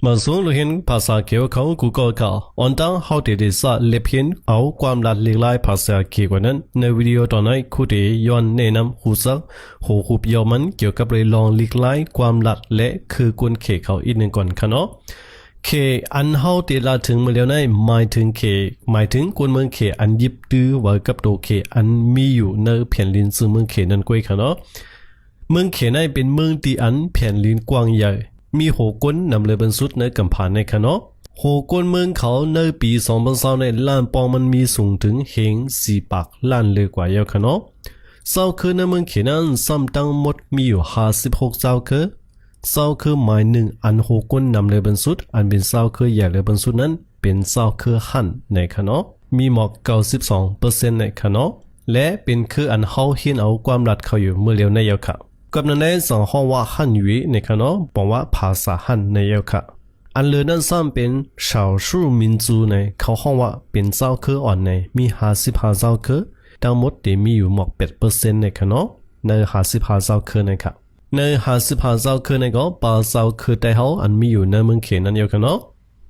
มาส่งเราเห็นภาษาเกี่ยวเขากูก็เขาอันตั้งเขาเดี๋ยวจะเล็บเห็นเอาความหลากหลายภาษาเกี่ยวกับนั้นในวิดีโอตอนนี้คุณเดียย้อนแนะนำหูสักหูหุบยาวมันเกี่ยวกับเรื่องลองหลากหลายความหลากและคือกุนเขเขาอีกหนึ่งก่อนค่ะเนาะเคอันเขาเดี๋ยวละถึงมาแล้วในหมายถึงเคหมายถึงคนเมืองเคอันยิบตื้อไว้กับตัวเคอันมีอยู่ในแผ่นดินซึ่งเมืองเคนั้นก้อยค่ะเนาะเมืองเคนั้นเป็นเมืองที่อันแผ่นดินกว้างใหญ่มีโหกนนำเลยบรรสุดในกำพานในคะเนาะโหกนเมืองเขาในปี2020ในล้านปองมันมีสูงถึงเฮง4 ปากล้านเลยกว่าเยอะคะเนาะเศร้าคือในเมืองเขนั้นซ้ำตั้งหมดมีอยู่56เศร้าคือเศร้าคือหมายหนึ่งอันโหกนนำเลยบรรสุดอันเป็นเศร้าคือใหญ่เลยบรรสุดนั้นเป็นเศร้าคือหันในคะเนาะมีหมอก92%ในคะเนาะและเป็นคืออันเขาเห็นเอาความรัดเขาอยู่เมื่อเร็วในเยอะค่ะกับนั้นในสองห้องว่าฮั่นยุในคะเนาะบอกว่าภาษาฮั่นในเยอะค่ะอันเลือนั้นซ้ำเป็น少数民族ในเขาห้องว่าเป็นเจ้าคืออ่อนในมี55เจ้าคือทั้งหมดที่มีอยู่หมอก8%ในคะเนาะใน55เจ้าคือในค่ะใน55เจ้าคือในก็ปาเจ้าคือแต่เขาอันมีอยู่ในเมืองเขนั้นเยอะค่ะเนาะ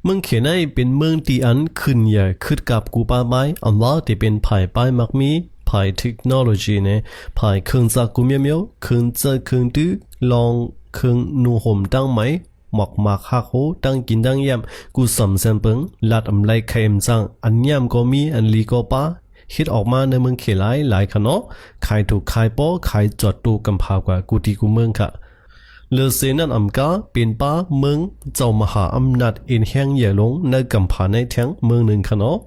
เมืองเขนั้นเป็นเมืองที่อันขึ้นใหญ่ขึ้นกับกูปาไม้อันว่าที่เป็นภายป้ายมักมีภายเทคโนโลยีเนี่ยภายเครื่องจักรกุมเมียวเครื่องจักรเครื่องตื้อลองเครื่องนูห่มตั้งไหมหมอกมากหักโหตั้งกินตั้งยำกูสำเสนเปิงลัดอำไลไข่เอ็มจังอันยำก็มีอันลีก็ป้าฮิตออกมาในเมืองเขหลายขนาดขายถูกขายโป้ขายจอดตู้กำพากว่ากูตีกูเมืองค่ะเลือเซนันอัมกาเป็นป้าเมืองเจ้ามหาอำนาจเอ็นแห้งใหญ่ลงในกำพาในแทงเมืองหนึ่งขนาด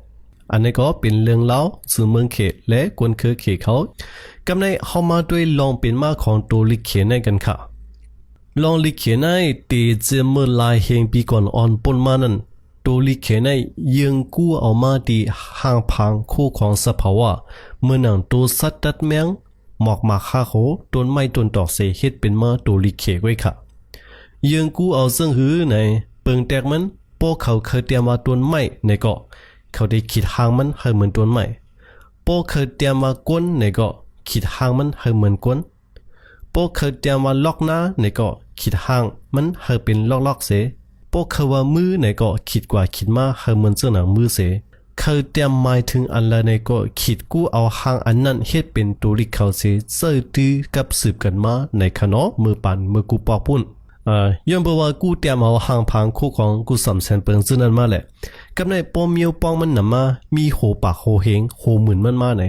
อันนี้ก็เป็นเรื่องเล่าสู่เมืองเขตและกวนคือเขตเขากำในเข้ามาด้วยลองเป็นมาของตัวลิเขในกันค่ะลองลิเขในตีเจเมื่อลายเฮงปีก่อนอ่อนปนมานั้นตัวลิเขในยังกู้เอามาตีห่างพังคู่ของสภาวะเมื่อหนังตัวสัตว์ตัดแมงหมอกมาฆ่าโหต้นไม้ต้นดอกเสเฮ็ดเป็นมาตัวลิเขไว้ค่ะยังกู้เอาซึ่งหือในเปิงแตกมันพวกเขาเคยเตรียมมาต้นไม้ในเกาะเขาได้คิดหางมันให้เหมือนต้นไม้พวกเคยเตรียมมาก้นในเกาะคิดหางมันให้เหมือนก้นพวกเคยเตรียมมาล็อกหน้าในเกาะคิดหางมันให้เป็นล็อกเสพวกเคยว่ามือในเกาะคิดกว่าคิดมาให้เหมือนเจ้าหนังมือเสเคยเตรียมหมายถึงอันละในเกาะคิดกู้เอาหางอันนั้นเฮ็ดเป็นตัวลิเขาเสเสื้อตื้อกับสืบกันมาในขนอมือปั่นมือกูปอกปุ่นย้อนบอกว่ากูเตรียมเอาหางพังคู่ของกูสำเสนเปิงซึ่งนั้นมาแหละกับในปอมเมียวปองมันนำมามีโหปากโหเฮงโหหมื่นมันมาไหน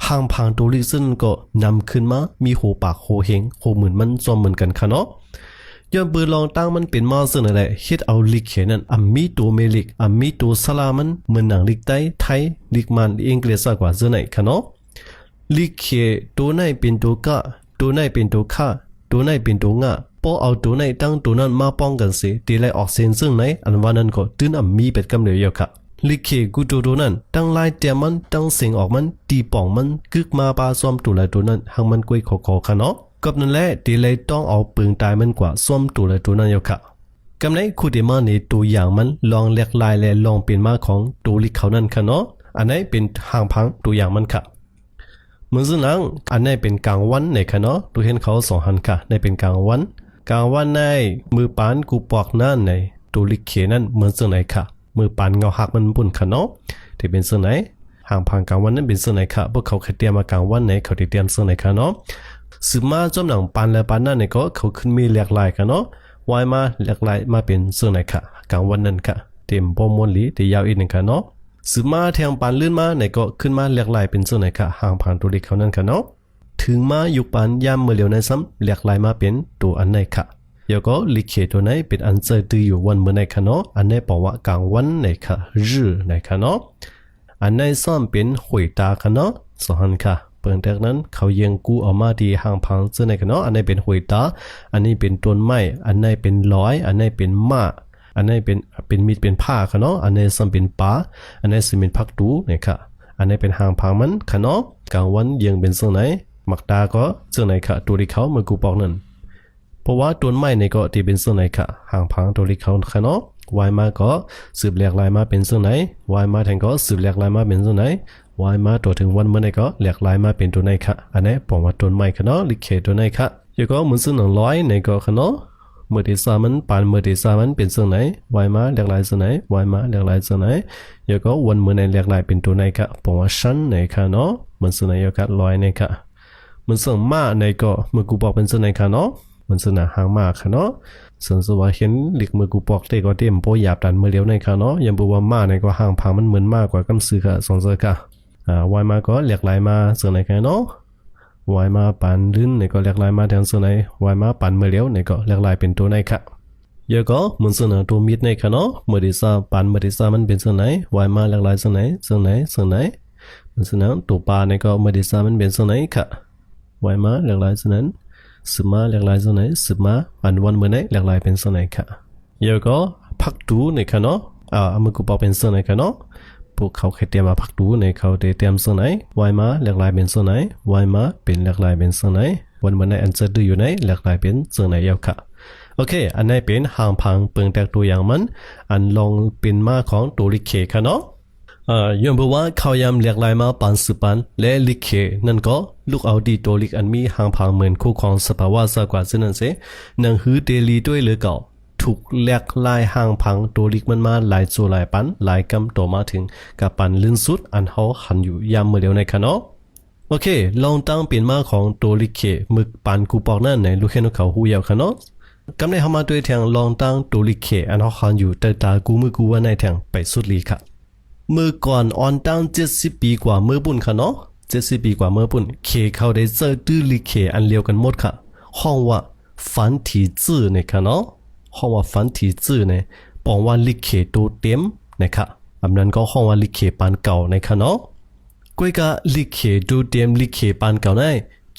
หางพังตัวลิซึ่งก็นำขึ้นมามีโหปากโหเฮงโหหมื่นมันจอมเหมือนกันค่ะเนาะย้อนเบอร์ลองตั้งมันเป็นมาซึ่งนั่นแหละเฮ็ดเอาลิกเขนั้นมีตัวเมลิกมีตัวสลามันเหมือนหนังลิกไทยลิกมันอังกฤษกว่าซึ่งไหนค่ะเนาะลิกเขตัวไหนเป็นตัวกะตัวไหนเป็นตัวข้าตัวไหนเป็นตัวงะพอเอาตัวไหนตั้งตัวนั้นมาป้องกันสิตีไล่ออกเส้นซึ่งไหนอันว่านั้นก็ตื้นมีเป็ดกำเหลียวค่ะลิเกกูตัวนั้นตั้งไล่เตรียมมันตั้งเสียงออกมันตีป่องมันกึกมาปาซ้อมตัวไล่ตัวนั้นหางมันกุ้ยขอค่ะเนาะกับนั่นแหละตีไล่ต้องเอาปืนตายมันกว่าซ้อมตัวไล่ตัวนั้นค่ะกำไหนคูเดมาในตัวอย่างมันลองเลียกลายและลองเป็นมาของตัวลิเขานั้นค่ะเนาะอันไหนเป็นหางพังตัวอย่างมันค่ะเหมือนซึ่งนั้นอันไหนเป็นกลางวันในค่ะเนาะตัวเห็นเขาสองหันค่ะในเป็นกลางวันกลางวันในมือปานกูปอกนั่นในตัวลิเขนั้นเหมือนซึ่งไหนค่ะมือปานเงาหักมันบุ่นค่ะเนาะที่เป็นซึ่งไหนห่างพังกลางวันนั้นเป็นซึ่งไหนค่ะพวกเขาเคยเตรียมมากลางวันไหนเขาได้เตรียมซึ่งไหนค่ะเนาะสืบมาจอมหนังปานและปานนั่นในก็เขาขึ้นมีหลากหลายค่ะเนาะวายมาหลากหลายมาเป็นซึ่งไหนค่ะกลางวันนั้นค่ะเต็มปอมวนหลีที่ยาวอีกหนึ่งค่ะเนาะสืบมาแทงปานลื่นมาในก็ขึ้นมาหลากหลายเป็นซึ่งไหนค่ะห่างพังตัวลิเขานั้นค่ะเนาะถึงมายุคปานยามเมื่อเร็วในซ้ำหลากหลายมาเป็นตัวอันไหนค่ะแล้วก็ลิเขตัวไหนเป็นอันเจอตืออยู่วันเมื่อในค่ะเนาะอันไหนบอกว่ากลางวันในค่ะรื่อในค่ะเนาะอันไหนซ้ำเป็นหวยตาค่ะเนาะสองหันค่ะเปิดจากนั้นเขายังกู้ออกมาที่ห่างพังเจอในค่ะเนาะอันไหนเป็นหวยตาอันนี้เป็นต้นไม้อันไหนเป็นร้อยอันไหนเป็นม้าอันไหนเป็นมีดเป็นผ้าค่ะเนาะอันไหนซ้ำเป็นปลาอันไหนซ้ำเป็นผักตูเนี่ยค่ะอันไหนเป็นห่างพังมันค่ะเนาะกลางวันยังเป็นส่วนไหนมักตาก็เจอไหนค่ะตัวที่เขาเมื่อกูบอกนั่นเพราะว่าต้นไม้ในก็ที่เป็นส่วนไหนค่ะห่างพังตัวลิเขาค่ะเนาะวายมาก็สืบแหลกลายมาเป็นส่วนไหนวายมาแทงก็สืบแหลกลายมาเป็นส่วนไหนวายมาตัวถึงวันเมื่อไหนก็แหลกลายมาเป็นตัวไหนค่ะอันนี้บอกว่าต้นไม้ค่ะเนาะลิเขตัวไหนค่ะแล้วก็เหมือนส่วนหนังร้อยในก็ค่ะเนาะ เมื่อที่สามันปานเมื่อที่สามันเป็นส่วนไหนวายมาเรียกลายส่วนไหนวายมาเรียกลายส่วนไหนแล้วก็วันเมื่อในเรียกลายเป็นตัวไหนค่ะบอกว่าชั้นไหนค่ะเนาะมันส่วนไหนแล้วก็ลอยไหนค่ะมันส่วนมาในก็เมื่อกูบอกเป็นส่วนไหนค่ะเนาะมันส่วนหางมาค่ะเนาะส่วนสว่าเห็นหลิกเมื่อกูบอกได้ก็เต็มโปหยาบดันเมื่อเลี้ยวในค่ะเนาะยังบอกว่ามาในก็หางพังมันเหมือนมากกว่ากำซื้อค่ะสองเสือค่ะวายมาก็เรียกลายมาส่วนไหนค่ะเนาะวายมาปานลื่นในก็เรียกลายมาแทนส่วนไหนวายมาปานเมื่อเลี้ยวในก็เรียกลายเป็นตัวไหนค่ะเยอะก็มันส่วนตัวมิดในค่ะเนาะเมื่อที่สาปานเมื่อที่สามันเป็นส่วนไหนวายมาเรียกลายส่วนไหนส่วนไหนส่วนไหนมันส่วนนั้นตัวปาในก็เมื่อที่สามันเป็นส่วนไหนค่ะวายมาเรียกลายส่วนนั้นสืบมาเรียกลายส่วนไหนสืบมาปานวันเมื่อไหนเรียกลายเป็นส่วนไหนค่ะเยอะก็พักดูในค่ะเนาะเมื่อกูบอกเป็นส่วนไหนค่ะเนาะพวกเขาแค่เตรียมมาพักดูในเขาเตรียมส่วนไหนวายมาเรียกลายเป็นส่วนไหนวายมาเป็นเรียกลายเป็นส่วนไหนวันเมื่อไหนอันจะดูอยู่ไหนเรียกลายเป็นส่วนไหนยาวค่ะโอเคอันนี้เป็นหางพังเปิงแตกตัวอย่างมันอันลองเป็นมาของตัวลิเคค่ะเนาะย้อนบอกว่าเขายำเรียกลายมาปันสืบปันและลิเคนั่นก็ลูกเอาดีตัวลิกอันมีหางพังเหมือนคู่ของสภาวะสากว่าเช่นนั้นเสนังหือเดลีด้วยหรือเก่าถูกเรียกลายหางพังตัวลิกมันมาหลายโซหลายปันหลายกำตัวมาถึงกับปันลื่นสุดอันเขาหันอยู่ยามเมื่อเดียวในค่ะเนาะโอเคลองตั้งเป็นมาของตัวลิเคมึกปันกูปอกนั่นในลูกเห็นเขาหูยาวค่ะเนาะกำในเขามาด้วยแทงลองตั้งตัวลิเคอันเขาหันอยู่แต่ตากูมือกูว่าในแทงไปสุดลีค่ะเมื่อก่อนออนตั้ง70 ปีกว่าเมื่อปุ่นค่ะเนาะ70 ปีกว่าเมื่อปุ่นเคเขาได้เจอตื้อลิเคอันเลียวกันหมดค่ะห้องว่าฝันถี่จื้อในค่ะเนาะห้องว่าฝันถี่จื้อในบอกว่าลิเคตัวเต็มนะคะอันนั้นก็ห้องว่าลิเคปานเก่าในค่ะเนาะก้อยกะลิเคตัวเต็มลิเคปานเก่าใน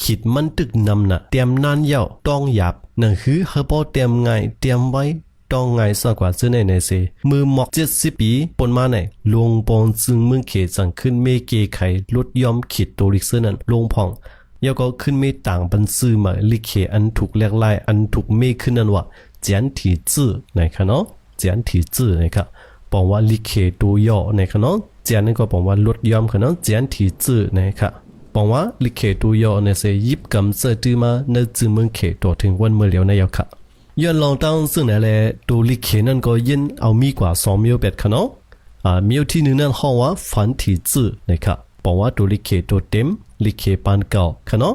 คิดมันตึกนำน่ะเตรียมนานยาวต้องหยับนั่นคือเขาบอกเตรียมไงเตรียมไว้ต้องไงสักกว่าเจ้าในเสมือหมอก70 ปีปนมาในลงปองจึงมึงเขจังขึ้นเมเกไขลดยอมขีดตัวลิกเซนั้นลงพองยาก็ขึ้นเมต่างบันซื้อมาลิเคอันถูกเรียกลายอันถูกเมขึ้นนั้นว่าเจียนถี่จื้อนะคะเนาะเจียนถี่จื้อนะคะบอกว่าลิเคตัวย่อนะคะเนาะเจียนนี่ก็บอกว่าลดยอมค่ะเนาะเจียนถี่จื้อนะคะบอกว่าลิเคตัวย่อในเสยิบกำเสดือมาในจึงมึงเขตัวถึงวันเมื่อเลียวในยาค่ะย้อนลองตั้งซึ่งไหนแหละตัวลิเคนั่นก็ยินเอามีกว่า2 มิลเป็ดค่ะเนาะมิลที่1นั่นห้องว่าฝันถี่จื้อนะคะบอกว่าตัวลิเคตัวเต็มลิเคปานเก่าค่ะเนาะ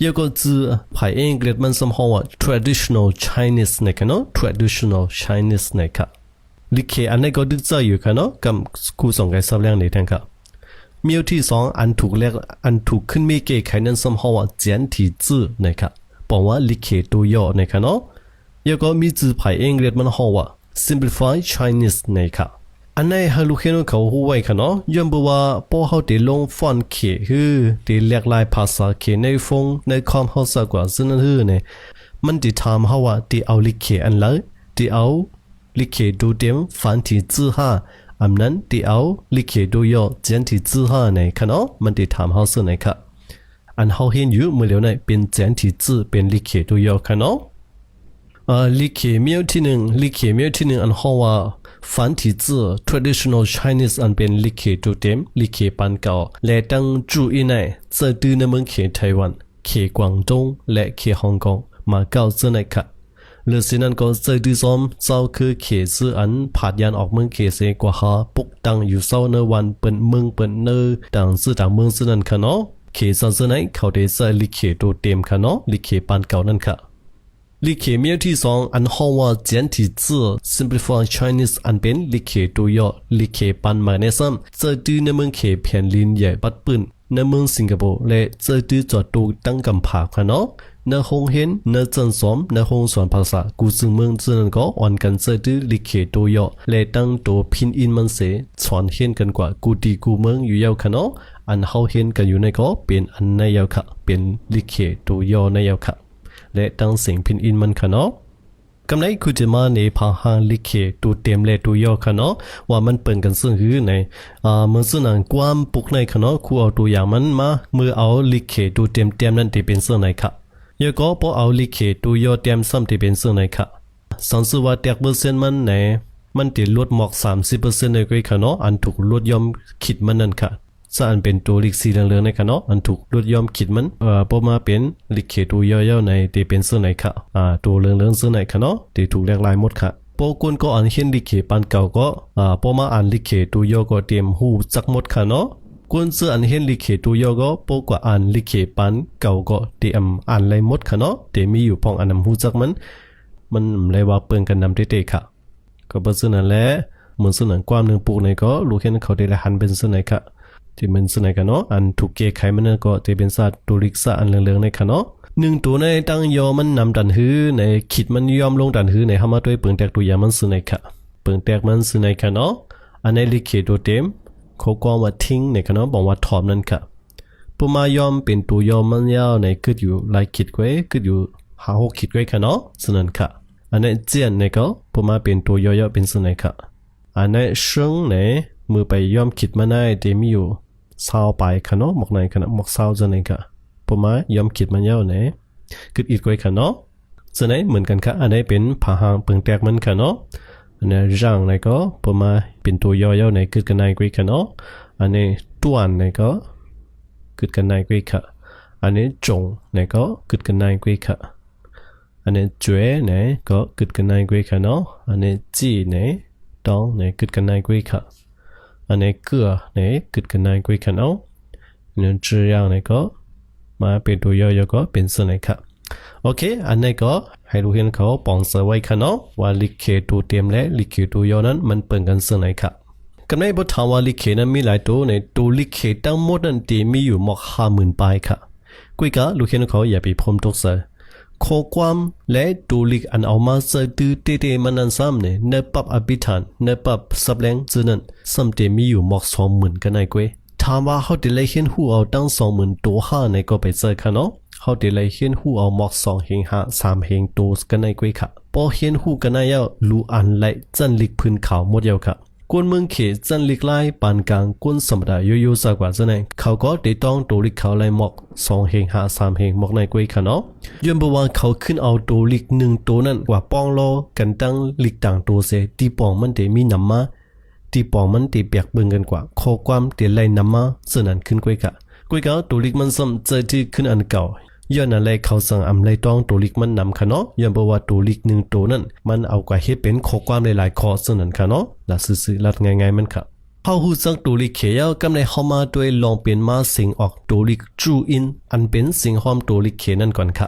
ยก็จื้อภายอังกฤษมันสมห้องว่า traditional Chinese นะคะเนาะ traditional Chinese นะคะลิเคอันนี้ก็ดึกใจอยู่ค่ะเนาะกับคู่ส่งไกซับแรงในทางค่ะมิลที่2อันถูกเรียกอันถูกขึ้นมีเกไขนั้นสมห้องว่าเจียนถี่จื้อนะคะบอกว่าลิเคตัวย่อนะคะเนาะยก็มีจื้อภายอังกฤษมันห้องว่า simplified Chinese นะคะอันนี้ให้ลูกเห็นเขาหูไว้ค่ะเนาะย้อนบอกว่าพอเขาได้ลงฟอนต์เขคือได้เรียกลายภาษาเขในฟงในความเข้าใจกว่าซึ่งนั่นคือเนี่ยมันได้ทำเขาว่าได้เอาลิเขอันละได้เอาลิเขดูเต็มฝันที่จื้อห้าอันนั้นได้เอาลิเขดูย่อเจียนที่จื้อห้าเนี่ยค่ะเนาะมันได้ทำเขาซึ่งเนี่ยค่ะอันเขาเห็นอยู่เมื่อเร็วเนี่ยเป็นเจียนที่จื้อเป็นลิเขดูย่อค่ะเนาะลิเขมิวที่1ลิเขมิวที่1อันเขาว่า繁体字 traditional Chinese อันเป็นลิเขตัวเต็มลิเขปานเก่าและตั้งจูอีในเจอดื้อในเมืองเขไต้หวันเขกวางจงและเขฮ่องกงมาเก่าเจอในค่ะเลือสินั้นก็เจอดื้อซ้อมเจ้าคือเขซื้ออันผัดยันออกเมืองเขเสกว่าหาปุกตั้งอยู่เศร้าในวันเปิดเมืองเปิดเนอต่างซื้อต่างเมืองซื้อนั้นค่ะเนาะเขซันซื้อไหนเขาได้เจอลิเขตัวเต็มค่ะเนาะลิเขปานเก่านั่นค่ะลิเขมิวที่2อันห้องว่าเจียนที่จื้อ simplified Chinese อันเป็นลิเขตัวย่อลิเขปันมาในซ้ำเจอดื้อในเมืองเขเพียนลินใหญ่ปัดปืนในเมืองสิงคโปร์และเจอดื้อจอดตูตั้งกำผาค่ะเนาะในห้องเห็นในจันสอมในห้องสอนภาษากูซึ่งเมืองเจอนั้นก็อ่อนกันเจอดื้อลิเขตัวย่อและตั้งตัวพินอินมันเสสอนเห็นกันกว่ากูดีกูเมืองอยู่ยาวค่ะเนาะอันเขาเห็นกันอยู่ในก็เป็นอันในยาวค่ะเป็นลิเขตัวย่อในยาวค่ะและตั้งเสียงพินอินมันค่ะเนาะกำไรคุณจะมาในพาหางลิเขตัวเต็มและตัวย่อค่ะเนาะว่ามันเปิ่นกันซึ่งหือในเมื่อซึ่งนั้นความปุกในค่ะเนาะคู่เอาตัวอย่างมันมาเมื่อเอาลิเขตัวเต็มนั้นที่เป็นซึ่งไหนค่ะยก็พอเอาลิเขตัวย่อเต็มซ้ำที่เป็นซึ่งไหนค่ะสังสือว่าแตก%มันในมันติดลดหมอก30%ในก้อยค่ะเนาะอันถูกลดย่อมคิดมันนั่นค่ะ ซะอันเป็นตัวลิกสีเหลืองๆในค่ะเนาะอันถูกลดยอมคิดมันพอมาเป็นลิกเขตัวย่อๆในที่เป็นเสื้อไหนค่ะตัวเหลืองๆเสื้อไหนค่ะเนาะที่ถูกเรียกลายหมดค่ะพอคนก็อ่านเห็นลิกเขปันเก่าก็พอมาอ่านลิกเขตัวย่อก็เตรียมหูจักหมดค่ะเนาะคนเสื้ออันเห็นลิกเขตัวย่อก็พอกว่าอ่านลิกเขปันเก่าก็เตรียมอ่านเลยหมดค่ะเนาะแต่มีอยู่พองอันนำหูจักมันเลยว่าเปิงกันนำเตะๆค่ะก็เปิดซึ่งนั่นแหละเหมือนซึ่งนั่นความหนึ่งปลูกในก็รู้เห็นเขาได้ละหันเป็นซึ่งไหนค่ะที่มันซึ่งไหนกันเนาะอันถูกเกะไขมันก็จะเป็นสัตว์ตัวลิกซะอันเหลืองๆในค่ะเนาะหนึ่งตัวในตั้งยอมันนำดันหื้อในขีดมันยอมลงดันหื้อในหามาด้วยเปิงแตกตัวยามันซึ่งไหนค่ะเปิงแตกมันซึ่งไหนค่ะเนาะอันในลิกเขตัวเต็มเขาก็ว่าทิ้งในค่ะเนาะบอกว่าถอมนั่นค่ะปุ่มมายอมเป็นตัวยอมมันยาวในกึดอยู่หลายขีดไว้กึดอยู่5-6ขีดไว้ค่ะเนาะซึ่งนั่นค่ะอันนี้เจียนในก็ปุ่มมาเป็นตัวย่อๆเป็นซึ่งไหนค่ะอันนี้ซึ่งในมือไปยอมขีดมาได้เดมีอยู่เศร้าไปค่ะเนาะหมกในค่ะหมกเศร้าจะไหนค่ะปุ่มมายอมขีดมันยาวในกึดอีกไว้ค่ะเนาะซึ่งไหนเหมือนกันค่ะอันนี้เป็นผาหางเปิงแตกมันค่ะเนาะอันนี้ร่างในก็ปุ่มมาเป็นตัวย่อๆในกึดกันในไว้ค่ะเนาะอันนี้ตัวในก็กึดกันในไว้ค่ะอันนี้จงในก็กึดกันในไว้ค่ะอันนี้จวยเนี่ยก็กึดกันในกุยค่ะเนาะอันนี้จีเนี่ยต้องเนี่ยกึดกันในกุยค่ะอันนี้เกลือเนี่ยกึดกันในกุยค่ะเนาะอันนี้จือยางเนี่ยก็มาเป็นตัวย่อๆก็เป็นส่วนไหนค่ะโอเคอันนี้ก็ให้รู้เห็นเขาปองเสไว้ค่ะเนาะว่าลิเกตัวเต็มและลิเกตัวย่อนั้นมันเปิดกันส่วนไหนค่ะกันในบทถามว่าลิเกนั้นมีหลายตัวในตัวลิเกทั้งหมดนั้นที่มีอยู่หมอก50,000ปลายค่ะกุยกะรู้เห็นเขาอย่าไปพรมทุกเสือข้อความและตัวลิกอันเอามาใส่ตื้อเตะๆมันนั้นซ้ำเนี่ยเนื้อปับอภิธานเนื้อปับสับแรงจึงนั้นซ้ำเตมีอยู่หมอก20,000กันในกวยถามว่าเขาได้เลยเห็นหูเอาตั้ง20,000ตัวห้าในก็ไปเจอค่ะเนาะเขาได้เลยเห็นหูเอาหมอก2 เฮง5 3 เฮงตัวกันในกวยค่ะพอเห็นหูกันในยาวรู้อันและจันลิกพื้นขาวหมดเดียวค่ะกวนเมืองเขจันลิกไล่ปานกลางกวนสมดาโยโย่สักกว่าจะไหนเขาก็ได้ต้องตัวลิกเขาไล่หมอก2 เฮง5 3 เฮงหมอกในกวยค่ะเนาะย้อนบอกว่าเขาขึ้นเอาตัวลิก1ตัวนั้นกว่าปองโลกันตั้งลิกต่างตัวเสียตีปองมันเดมีนำมาตีปองมันเดเปียกเบิ่งกันกว่าข้อความเดไล่นำมาส่วนนั้นขึ้นกวยค่ะกวยเขาตัวลิกมันซ้ำเจอที่ขึ้นอันเก่าย้อนอะไรเขาสั่งอำไลต้องตัวลิกมันนำค่ะเนาะย้อนบอกว่าตัวลิก1ตัวนั้นมันเอากว่าเฮ็ดเป็นข้อความหลายๆข้อส่วนนั้นค่ะเนาะละซื่อๆลัดง่ายๆมันค่ะเขาหูจักตัวลิกเขียวกำในเข้ามาด้วยลองเปลี่ยนมาเสียงออกตัวลิกจูอินอันเป็นเสียงหอมตัวลิกเขนั่นก่อนค่ะ